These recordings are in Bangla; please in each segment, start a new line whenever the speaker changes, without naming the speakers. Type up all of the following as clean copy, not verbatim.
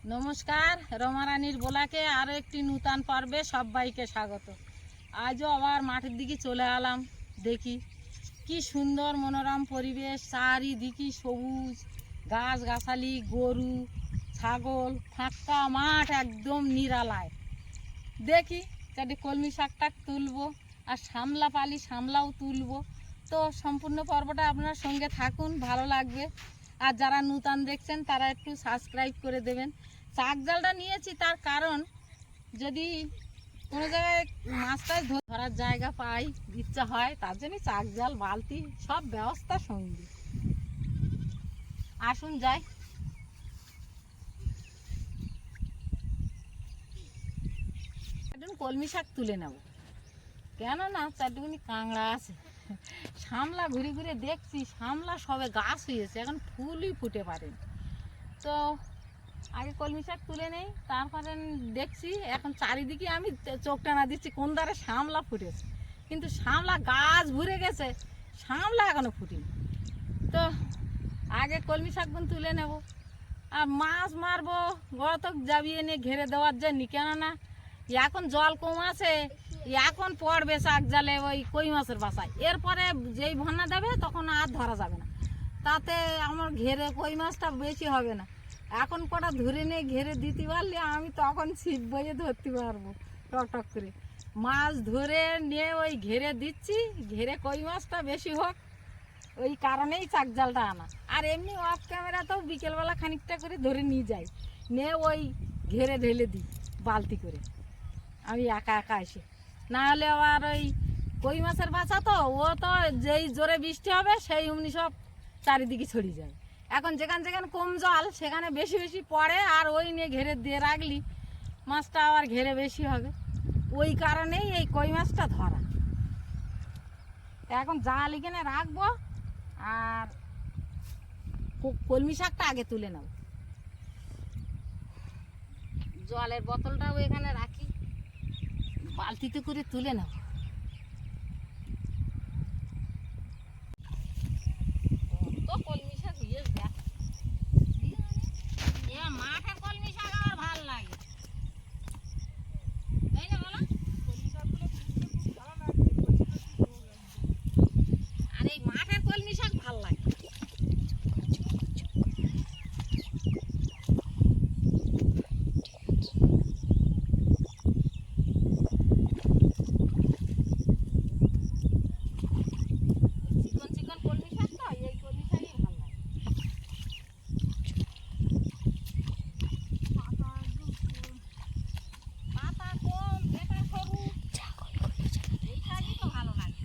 নমস্কার, রমারানীর ব্লগে আরও একটি নূতন পর্বে সবাইকে স্বাগত। আজও আবার মাঠের দিকে চলে এলাম। দেখি কি সুন্দর মনোরম পরিবেশ, চারিদিকে সবুজ গাছগাছালি, গরু ছাগল, ফাঁকা মাঠ, একদম নিরালায়। দেখি চারটি কলমি শাকটাক তুলবো আর সামলা পালি সামলাও তুলবো। তো সম্পূর্ণ পর্বটা আপনার সঙ্গে থাকুন, ভালো লাগবে। আর যারা নূতন দেখছেন তারা একটু সাবস্ক্রাইব করে দেবেন। চাক জালটা নিয়েছি তার কারণ, যদি কোনো জায়গায় মাছটাই ধরার জায়গা পাই, ইচ্ছা হয়, তার জন্য চাক জাল, বালতি সব ব্যবস্থা সঙ্গে। আসুন যাই। একদম কলমি শাক তুলে নেব, কেননা চারটুকুনি কাঁকড়া আছে। সামলা ঘুরে ঘুরে দেখছি, সামলা সবে গাছ হয়েছে, এখন ফুলই ফুটে পারেনি। তো আগে কলমি শাক তুলে নেই, তারপরে দেখছি এখন চারিদিকে আমি চোখ টানা দিচ্ছি কোন ধারে সামলা ফুটেছে, কিন্তু সামলা গাছ ভরে গেছে, সামলা এখনো ফুটেনি। তো আগে কলমি শাকগুলো তুলে নেব, আর মাছ মারবো গড়তক জাবিয়ে নিয়ে ঘেরে দেওয়ার জন্য, কেননা এখন জল কম আছে, এখন পড়বে শাক জালে ওই কই মাছের বাসায়। এরপরে যেই বন্যা দেবে তখন আর ধরা যাবে না, তাতে আমার ঘেরে কই মাছটা বেশি হবে না। এখন কটা ধরে নিয়ে ঘেরে দিতে পারলে আমি তখন ছিপ বইয়ে ধরতে পারবো টক টক করে। মাছ ধরে নিয়ে ওই ঘেরে দিচ্ছি, ঘেরে কই মাছটা বেশি হোক, ওই কারণেই চাক জালটা আনা। আর এমনি অফ ক্যামেরাতেও বিকেলবেলা খানিকটা করে ধরে নিয়ে যাই, নিয়ে ওই ঘেরে ঢেলে দিই বালতি করে আমি একা একা এসে। না হলে আবার ওই কই মাছের বাচ্চা তো, ও তো যেই জোরে বৃষ্টি হবে সেই অমনি সব চারিদিকে ছড়িয়ে যায়। এখন যেখানে যেখানে কম জল সেখানে বেশি বেশি পড়ে, আর ওই নিয়ে ঘেরে দিয়ে রাখলি মাছটা আবার ঘেরে বেশি হবে। ওই কারণেই এই কই মাছটা ধরা। এখন জাল এখানে রাখবো, আর কলমি শাকটা আগে তুলে নেব। জলের বোতলটাও এখানে রাখি, বালতিতে করে তুলে নেব। তো কলমি শাক মাঠের কলমি শাক আমার ভালো লাগে, তাই না বলো? আর এই মাঠের কলমি শাক ভালো লাগে। চিকন চিকন কলমি শাক তো, এই কলমি শাকই ভালো লাগে। পাতা কম, এটা সরু, এই শাকই তো ভালো লাগে।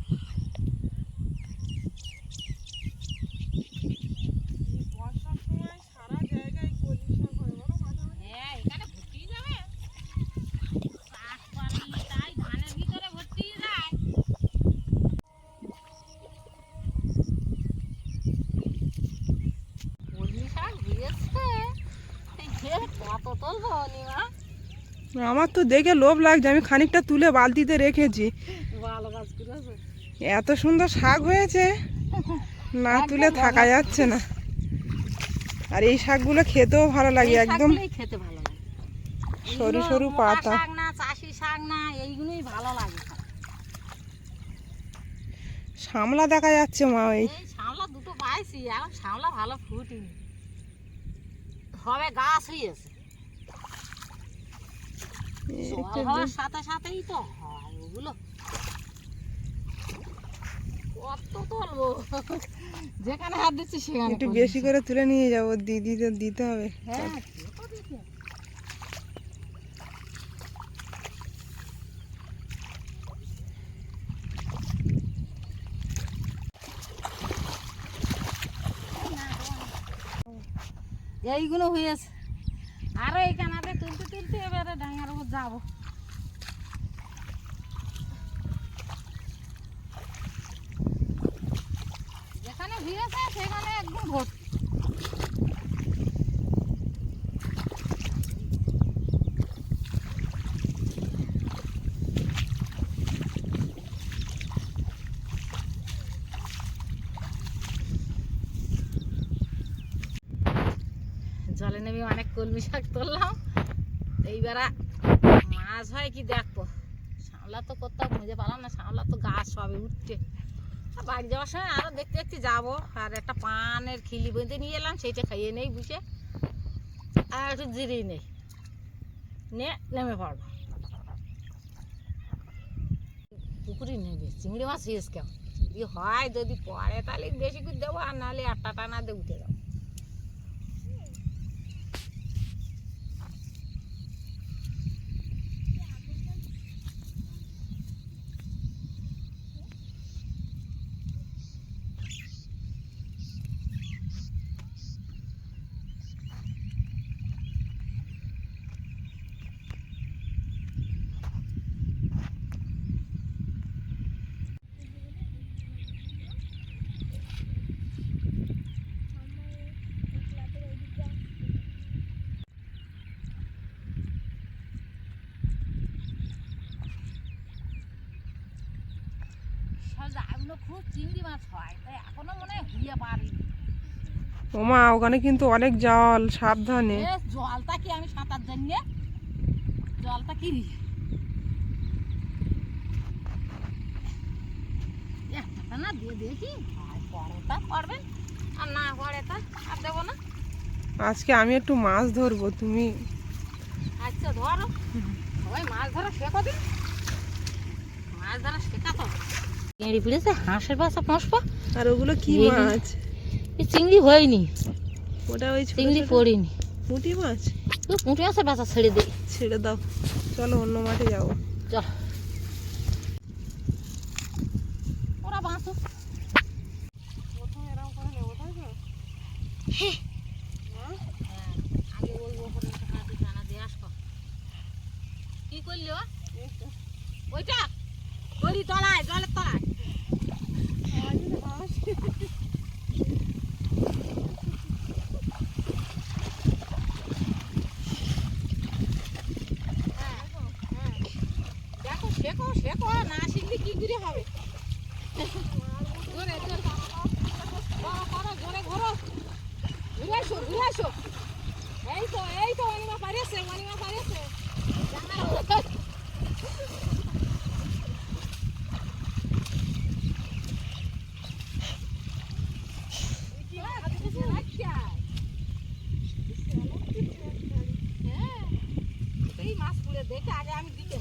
হ্যাঁ, এখানে ভর্তি যাবে, শাক পারলি তাই ধানের ভিতরে ভর্তি যায়। কলমি শাক হয়েছে, কত তুলবো নিমা?
আমার তো দেখে লোভ লাগছে, আমি খানিকটা তুলে বালতিতে রেখেছি।
ভালো কাজ করেছো।
এত সুন্দর শাক হয়েছে, না তুলে থাকা যাচ্ছে না। আর এই শাকগুলো খেতেও ভালো লাগে, একদম
খেতে ভালো লাগে।
সরু সরু পাতা।
শাক না, চাষি শাক না, এইগুলোই ভালো লাগে।
সামলা দেখা যাচ্ছে মা, ওই
এই শামলা দুটো পাইছি, এখন শামলা ভালো ফুটিনি, হবে গাছ হয়েছে। জল হওয়ার সাথে সাথেই তো হয় ওগুলো। কত তুলবো, যেখানে হাত দিচ্ছি সেখানে
একটু বেশি করে তুলে নিয়ে যাবো, দিদি তো দিতে হবে।
হ্যাঁ, এইগুলো হয়েছে। আরো এইখানে তুলতে তুলতে এবারে ডাঙার উপর যাবো। যেখানে হয়েছে সেখানে একদম ভর্তি। জলে নেমে অনেক কলমি শাক তুললাম, এইবারা মাছ হয় কি দেখবো। শামলা তো কোথাও খুঁজে পেলাম না, শামলা তো গাছ সবে উঠছে। বাড়ি যাওয়ার সময় আরও দেখতে দেখতে যাবো। আর একটা পানের খিলি বেঁধে নিয়ে এলাম, সেইটা খাইয়ে নেই বুঝে, আর একটু জিরিয়ে নেই, নিয়ে নেমে পড়বো। পুকুরি নেবে চিংড়ি মাছ শেষ কেউ যদি হয়, যদি পড়ে তাহলে বেশি করে দেবো, আর নাহলে আটটা টানা দিয়ে উঠে যাবো। খুব চিংড়ি মাছ হয়, তাই এখনো মনে হয় ঘুরিয়ে পারিনি।
ওমা ওখানে কিন্তু অনেক জল, সাবধানে।
জলটা কি আমি সাঁতার জানিয়ে, জলটা কি একটা না দিয়ে দেখি, পরে তা করবেন, আর না পরে তা আর দেবো না।
আজকে আমি একটু মাছ ধরবো, তুমি
আচ্ছা ধরো, সবাই মাছ ধরা শেখো দিন, মাছ ধরা শেখাতো। চিংড়ি পড়েছে, হাঁসের বাসা পৌঁছবো।
আর ওগুলো কি মাছ?
এই চিংড়ি হয়নি,
ওটা ওই
চিংড়ি পড়িনি,
পুঁটি মাছ।
তো পুঁটি মাছের বাসা ছেড়ে দিই।
ছেড়ে দাও, চলো অন্য মাঠে যাবো।
চল ওরা বাঁচো। আগে ওই ওপরে কাটি টানা দিয়ে আসবো। কি করলি ওইটা? ওই তলায়, জলের তলায়। দেখো শেখো শেখো, না শিখলে কি করে হবে। জোরে জোরে করো করো, জোরে ঘোরো, ঘুরে আসো ঘুরে আসো। এই তো অনিমা পারেছে, অনিমা পারেছে। এই মাছ পুড়ে দেখে আগে আমি দিতে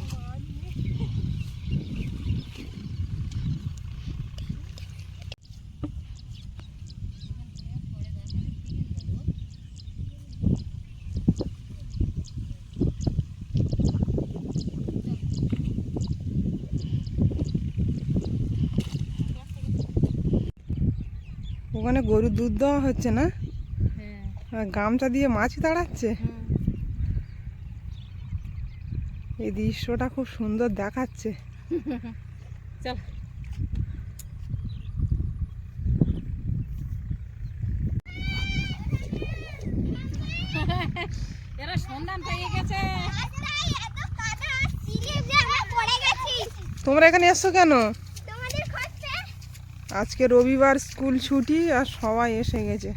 ওখানে গরুর দুধ দেওয়া হচ্ছে না, আর গামছা দিয়ে মাছ তাড়াচ্ছে। এই দৃশ্যটা খুব সুন্দর দেখাচ্ছে।
চল এরা সন্ধান পেয়ে গেছে।
তোমরা এখানে এসছো কেন? আজকে রবিবার, স্কুল ছুটি, আর সবাই এসে গেছে।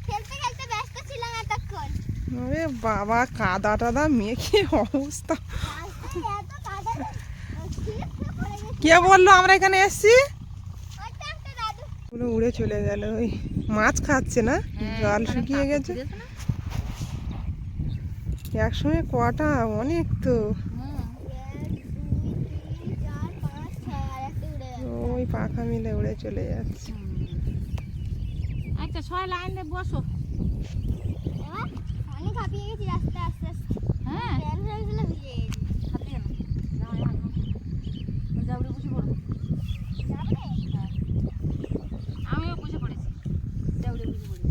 আরে বাবা, কাদা টাদা মেখে অবস্থা। কে বললো আমরা এখানে এসছি? উড়ে চলে গেল। ওই মাছ খাচ্ছে না, জল শুকিয়ে গেছে। একসঙ্গে কটা, অনেক তো। ওই পাখা মিলে উড়ে চলে যাচ্ছে।
আচ্ছা ছয় লাইনে বসো।
অনেক হাঁপিয়ে গেছি রাস্তা আস্তে আস্তে।
হ্যাঁ হাঁপিয়ে না, যাবড়ে বসে পড়ো। আমিও বসে পড়েছি, যাবড়ে বসে পড়েছি।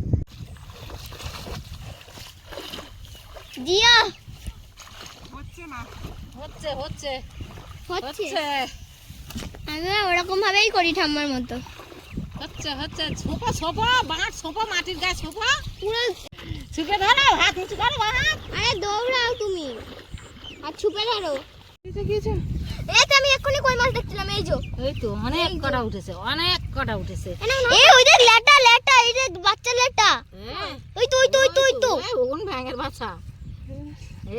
জিয়া
হচ্ছে না,
হচ্ছে হচ্ছে
হচ্ছে,
হচ্ছে
আমি ওরকম ভাবেই করি ঠাম্মার মতো।
হচ্ছে হচ্ছে ছোপা ছোপা বাঁট ছোপা, মাটির গায়ে ছোপা,
পুরো
ছুপে ধরো, হাত নিচু করো বাঁট।
আরে দৌড়াও তুমি, আর ছুপে ধরো।
কিছু
এই তো আমি এক্ষুনি কই মাছ দেখছিলাম, এই যে।
এই তো অনেক কটা উঠেছে, অনেক কটা উঠেছে।
এই ওই দেখ লেটা লেটা, এই যে বাচ্চা লেটা। ওই তো ওই তো ওই তো ওই তো
ওগুন ভ্যাঙের বাচ্চা।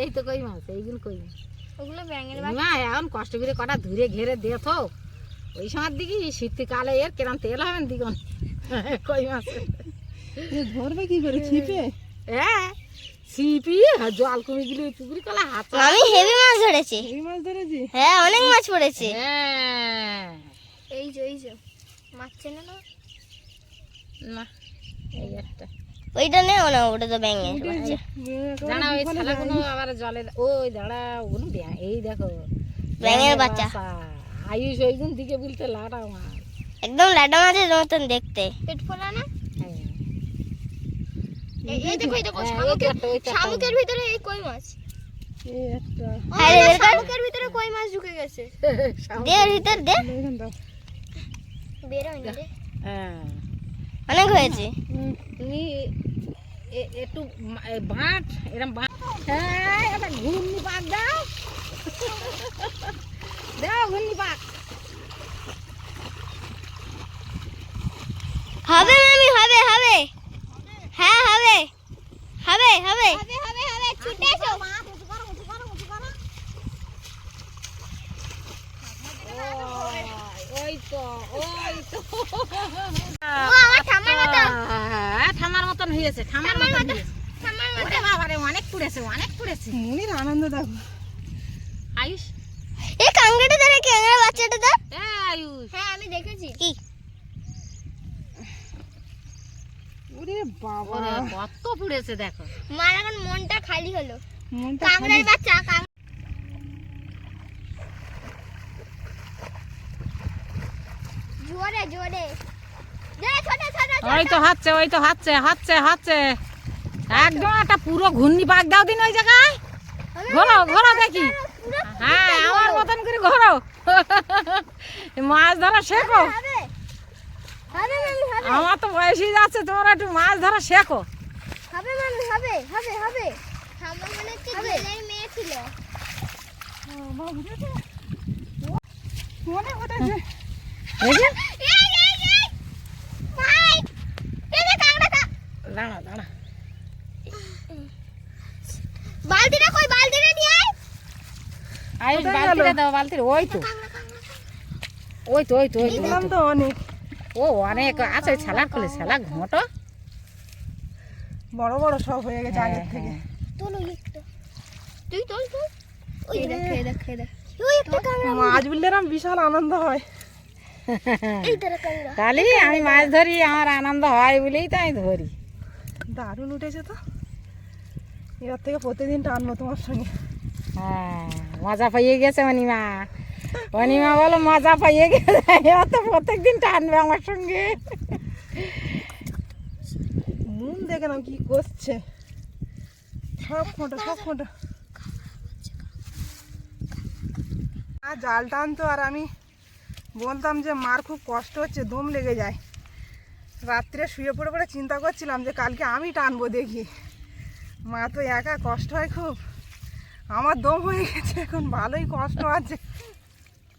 এই তো কই মাছ, এইগুলো কই মাছ।
ওগুলো ব্যাঙের
না এখন কষ্ট করে কটা ধরে ঘেরে দেথ, ওই সময় দিকে শীতকালে এর কেরাম তেল হবে না দিগন কই মাছ।
ধরবে কি করে ছিপে?
হ্যাঁ ছিপি জল কমে গেলে পুকুরি কলা হাত।
আমি হেভি মাছ ধরেছি।
এই মাছ ধরেছি।
হ্যাঁ অনেক মাছ পড়েছে।
হ্যাঁ
এই যে মাছ চেনে না?
না এই একটা
ওইটা নেও না, ওটা তো ব্যাঙের বাচ্চা।
দাঁড়া ওই ছালাগুলো আবার জলে ওই দাঁড়া ওগুলো এই দেখো
ব্যাঙের বাচ্চা।
আয়ুষ ওইগুন দিকে বলতে লাটা মাছ
একদম লাডা মাছের মতন দেখতে। পেট ফোলা না? এই দেখো শামুকের ভিতরে এই কই মাছ।
এই একটা
শামুকের ভিতরে কই মাছ ঢুকে গেছে। দে এর ভিতর দে।
এখান দাও।
বের হয় না রে।
হ্যাঁ
অনেক হয়েছে।
তুমি একটু বাঁট এরকম বাঁট। হ্যাঁ একটা ঘূর্ণি পাক দাও, দাও ঘূর্ণি পাক।
হবে মামি, হবে হবে। হ্যাঁ হবে হবে হবে হবে হবে। ছুটে এসো।
ওই তো
ও আমার ঠাম্মার মতো।
ঠামার মতন হয়েছে, ঠামার মতন হয়েছে। ওরে বাবারে অনেক পুড়েছে, অনেক পুড়েছে।
মনির আনন্দ দেখো।
আয়ুষ
এই কাঁকড়াটা ধরে ক্যাংড়া বাচ্চাটা ধর।
আয়ুষ
হ্যাঁ আমি দেখেছি। কি
ওরে বাবা,
ওরে কত পুড়েছে দেখো।
মার এখন মনটা খালি হলো।
মনটা
কাঁকড়ার বাচ্চা জোরে জোরে
ওই তো হাঁটছে, ওই তো হাঁটছে হাঁটছে হাঁটছে একদম একটা পুরো ঘূর্ণি পাক দাও দিন ওই জায়গায়। ঘোরো ঘোরো দেখি। হ্যাঁ আমার মতন করে ঘোরো, মাছ ধরা শেখো।
হবে হবে মামি হবে
আমার তো বয়সই যাচ্ছে, তোমরা একটু মাছ ধরা শেখো।
হবে মামি হবে হবে হবে। আমার মনে হচ্ছে জেলের মেয়ে ছিল।
মনে হতেছে
এই যে
এই ভাই এই যে কাঁকড়া
দাঁড়া দাঁড়া,
বালতিটা কই? বালতিটা নিয়ে আয়।
আয়ুষ বালতিটা দাও, বালতির ওই তো ওই তো ওই তো ওই তো, ওই
দেখলাম
তো।
তো অনেক
ও অনেক আছে, ছালার খোলে ছালা ঘোঁটো।
বড় বড় সব হয়ে গেছে
হ্যাঁ,
আগের থেকে।
হ্যাঁ।
তোলো একটা। তুই তোল তোল। ওই দেখ দেখ। ওই একটা কাঁকড়া।
মাছ বুঝলে এরম বিশাল আনন্দ হয়।
এই তারা কাঁকড়া।
তাহলে আমি মাছ ধরি, আমার আনন্দ হয় বলেই তো আমি ধরি।
দারুণ উঠেছে তো। এবার থেকে প্রতিদিন টানবো তোমার সঙ্গে।
হ্যাঁ মজা পাইয়ে গেছে অনিমা, অনিমা বলো মজা পাইয়ে গেছে, এবার তো প্রত্যেকদিন টানবে আমার সঙ্গে।
নুন দেখে নাও কি করছে, সব খোঁটো সব খোঁটো। আর জাল টানতো আর আমি বলতাম যে মার খুব কষ্ট হচ্ছে, দম লেগে যায়। রাত্রে শুয়ে পড়ে পড়ে চিন্তা করছিলাম যে কালকে আমি টানবো দেখি। মা তো একা, কষ্ট হয় খুব। আমার দম হয়ে গেছে এখন, ভালোই কষ্ট আছে।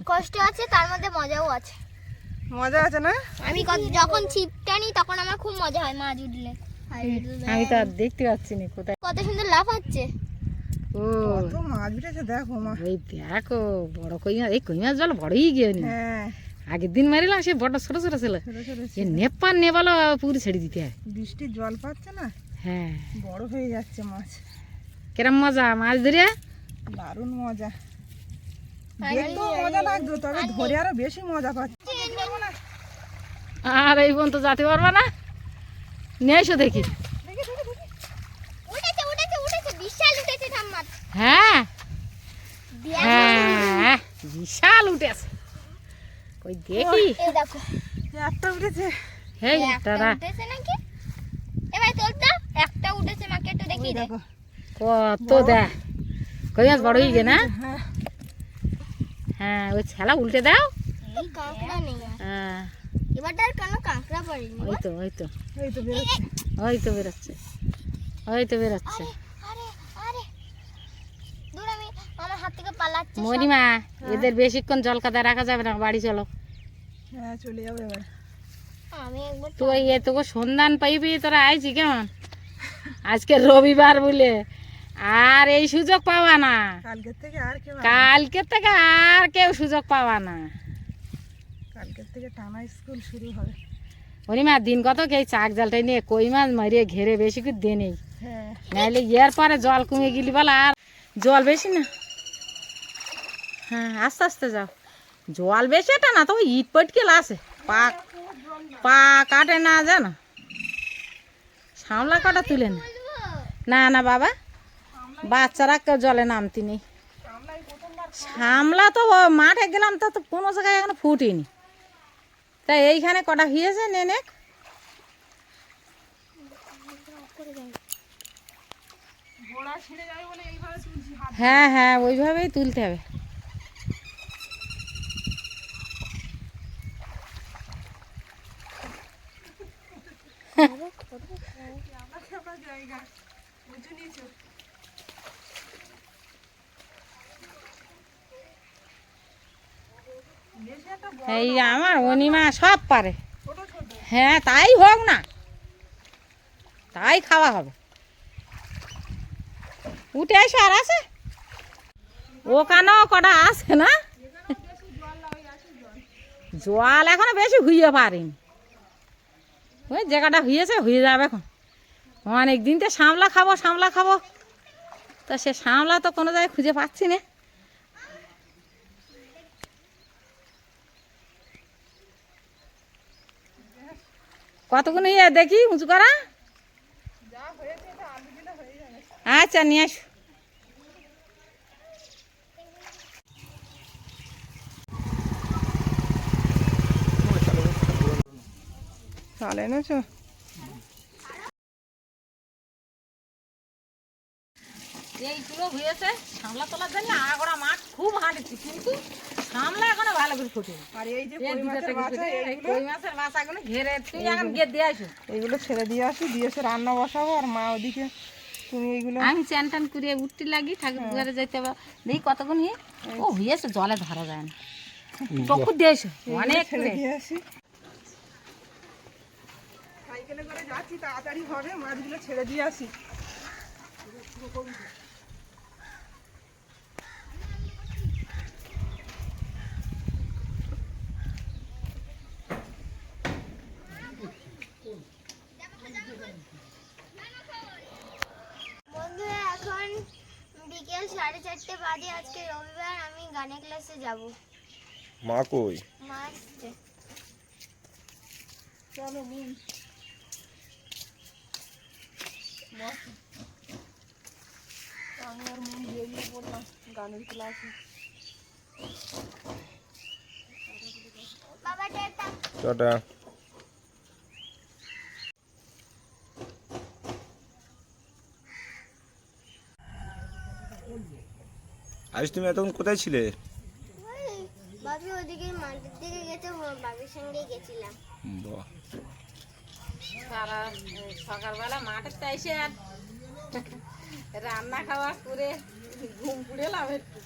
কষ্ট আছে তার মধ্যে মজাও আছে।
মজা আছে না?
আমি যখন ছিপটা নিই তখন আমার খুব মজা হয় মাছ উঠলে।
আমি তো আর দেখতে পাচ্ছি না কোথায়।
কত সুন্দর লাফাচ্ছে।
ও
কত মাছ উঠেছে দেখো মা।
ওই দেখো বড় কই মাছ, এই কই মাছ জল বড়ই গিয়ে নি।
হ্যাঁ
আগের দিন মারিলাম সে বড় ছোট ছোট ছিল,
ছোট ছোট
এ নেপাল নেপাল পুকুরে ছেড়ে দিতে হয়।
বৃষ্টির জল পাচ্ছে না,
হ্যাঁ
বড় হয়ে যাচ্ছে মাছ।
কিরম মজা মাছ ধরে।
দারুণ মজা, দেখতেও মজা লাগতো, তবে ধরে আরো বেশি মজা পাচ্ছে।
আর এই পর্যন্ত যেতে পারবা না, নিয়ে এসো দেখি।
উঠেছে উঠেছে উঠেছে, বিশাল উঠেছে ঠাম্মা।
হ্যাঁ হ্যাঁ বিশাল উঠেছে, কই দেখি।
এই দেখো
একটা উঠেছে।
হেই
একটা
দাদা
উঠেছে নাকি? এবার তোর তো একটা উঠেছে, মাকে একটু দেখিয়ে দে।
দেখো
কত দেখ, কই মাছ বড় হয়ে গে না।
হ্যাঁ
হ্যাঁ ওই ছেলা উল্টে দাও।
এই কাঁকড়া নেই।
হ্যাঁ
এবারটা আর কোনো কাঁকড়া পড়েনি।
ওই তো ওই তো
এই তো বেরোচ্ছে।
ওই তো বেরোচ্ছে, ওই তো বেরোচ্ছে।
আরে আরে দূর, আমি আমার হাত থেকে পালাচ্ছে।
মরিমা এদের বেশিক্ষণ জল কাদা রাখা যাবে না, বাড়ি চলো।
হ্যাঁ চলে যাবো এবার।
আমি একবার
তুই তোকে সন্ধান পাইবি, তোরা আইছি কেমন আজকে রবিবার বলে আর এই সুযোগ পাওয়া না,
কালকের থেকে আর কেউ
কালকের থেকে আর কেউ সুযোগ পাওয়া না।
কালকের থেকে টানা স্কুল শুরু হবে।
হরিমা দিন কত এই চাক জালটাই নিয়ে কই মাছ মারিয়ে ঘেরে বেশি করে দিয়ে নেই,
হ্যাঁ
নাহলে এর পরে জল কমে গেলি বলা আর জল বেশি না। হ্যাঁ আস্তে আস্তে যাও, জল বেশি এটা না তো ইট পটকেল আছে, পা পা কাটে না জানো, সামলা কাটা তুলে না। না না বাবা, বাচ্চারা কেউ জলে নামতি নেই। সামলা তো মাঠে গেলাম তা তো কোনো জায়গায় এখনো ফুটিনি, তাই এইখানে কটা হয়েছে নেনে। হ্যাঁ হ্যাঁ ওইভাবেই তুলতে হবে। এই আমার অনিমা সব পারে। হ্যাঁ তাই হোক না, তাই খাওয়া হবে। উঠে এসে আর আছে ওখানেও কটা আছে না, জল এখনো বেশি হুইয়ে পারিনি। ওই জায়গাটা হয়েছে হয়ে যাবে এখন। অনেক দিন তো সামলা খাবো সামলা খাবো, তা সে সামলা তো কোনো জায়গায় খুঁজে পাচ্ছি না। কতক্ষণ ইয়ে দেখি উঁচু করা। আচ্ছা নিয়ে আসো।
চাল এনেছো?
এইগুলো হয়েছে সামলা তোলার জন্য আগড়া মাঠ খুব হাঁটেছি, কিন্তু সামলা এখনো ভালো করে ফুটেনি।
আর এই যে
কই মাছের বাসাগুলো ঘেরে তুই এখন গিয়ে দিয়ে আসো।
এইগুলো ছেড়ে দিয়ে আসি, দিয়ে এসে রান্না বসাবো। আর মা ওদিকে তুমি এইগুলো
আমি চ্যান টান করে উঠতে লাগি, ঠাকুর ঘরে যেতে হবে। দেখি কতক্ষণ ইয়ে ও হয়েছে, জলে ধরা যায় না। টকুর দিয়ে এসো অনেক
ছেড়ে দিয়ে আসি। সাইকেলে করে যাচ্ছি, তাড়াতাড়ি হবে, মাছগুলো ছেড়ে দিয়ে আসি।
বন্ধুরা এখন বিকেল 4:30 বাজে। আজকে রবিবার, আমি গানের ক্লাসে যাব।
মা কই?
মা আসছে।
চলো বোন, আমি আর মন বেরিয়ে পড়লাম গানের ক্লাসে।
বাবা টাটা।
টাটা। আজ তুমি এতক্ষণ কোথায় ছিলে?
বাবি ওদিকে মাঠের দিকে গেছে, বাবির সঙ্গে গেছিলাম।
বাহ,
সারা সকালবেলা মাঠের তো এসে আর রান্না খাওয়া করে ঘুম পুড়েলাম একটু।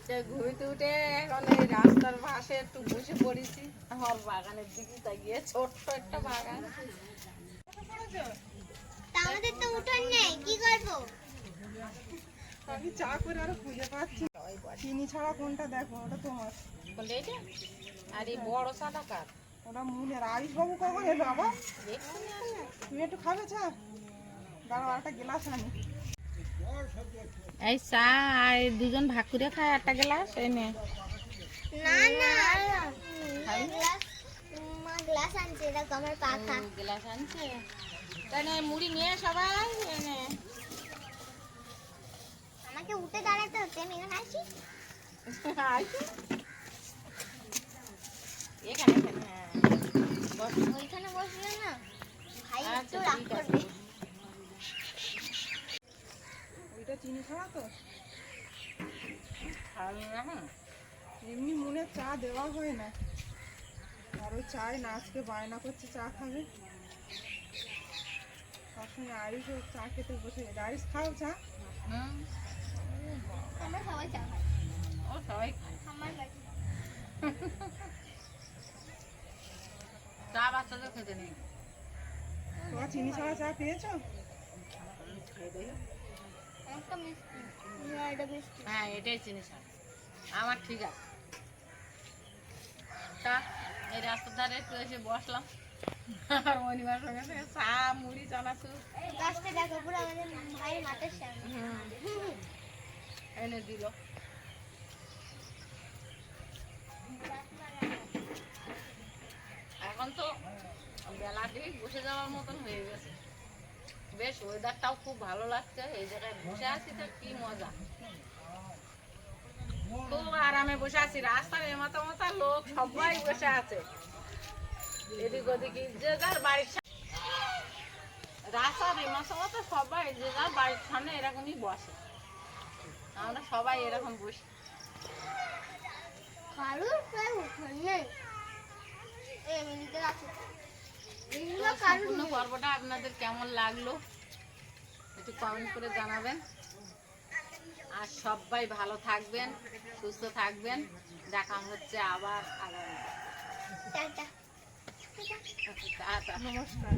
সে ঘুমিতে উঠে এখন এই রাস্তার পাশে একটু বসে পড়েছি। আমার বাগানের দিকে তাকিয়ে, ছোট্ট একটা বাগান।
তা আমাদের তো উঠোন নেই, কি করবো?
আমি চা করে আরো খুঁজে পাচ্ছি না। চিনি ছাড়া কোনটা দেখো, ওটা তোমার।
বলে এটা আর এই বড় চাটা কার?
ওটা মুনের। আয়ুষ বাবু কখন এলো আবার?
দেখছি না।
তুমি একটু খাবে চা? দাঁড়াও, একটা গ্লাস আনি।
এই চা আর দুজন ভাগ করে খায় একটা গ্লাস এনে।
না না, গ্লাস, মা গ্লাস আনছে, দেখো আমার পাখা।
গ্লাস আনছে তাহলে মুড়ি নিয়ে সবাই এনে।
আমাকে উঠে দাঁড়াতে হচ্ছে, আমি এখানে আসি।
এখানে এখানে, হ্যাঁ
ওইখানে বসলে না ভাই একটু
আচ্ছা,
রাগ
ঠিক আছে।
করবে।
ওইটা চিনি ছাড়া তো?
খাওয়াবি না এখন?
এমনি মুনের চা দেওয়া হয় না। আর ওই চায় না, আজকে বায়না করছে চা খাবে। তার সঙ্গে আয়ুষও চা খেতে বসে গেছে। আয়ুষ খাও চা?
হুম,
আমরা সবাই চা খাই।
ও সবাই খায়।
আমার বাড়ি
চা বাচ্চাদের খেতে নেই।
তোমার চিনি ছাড়া চা পেয়েছো?
একটা মিষ্টি না এটা মিষ্টি
হ্যাঁ এটাই চিনি শাক আমার ঠিক আছে। তা এই রাস্তার ধারে একটু এসে বসলাম আর অনিমার সঙ্গে সঙ্গে চা মুড়ি চানাচুর
গাছটা দেখো পুরো আমাদের ভাইয়ের মাথার সামনে
এনে দিল। এখন তো বেলাটি বসে যাওয়ার মতন হয়ে গেছে, বেশ ওয়েদারটাও খুব ভালো লাগছে, এই জায়গায় বসে আছি তো কি মজা, খুব আরামে বসে আছি। রাস্তার এমাথা মাথা লোক সবাই বসে আছে, এদিক ওদিক যে যার বাড়ির রাস্তার এমাথা মাথা সবাই যে যার বাড়ির সামনে এরকমই বসে, আমরা সবাই এরকম বসি।
কারুর প্রায় উঠোন নেই এমনিতে আছে এগুলো কারুর
সম্পূর্ণ পর্বটা আপনাদের কেমন লাগলো একটু কমেন্ট করে জানাবেন, আর সবাই ভালো থাকবেন, সুস্থ থাকবেন, দেখা হচ্ছে আবার আগামী।
Tata
tata.
নমস্কার।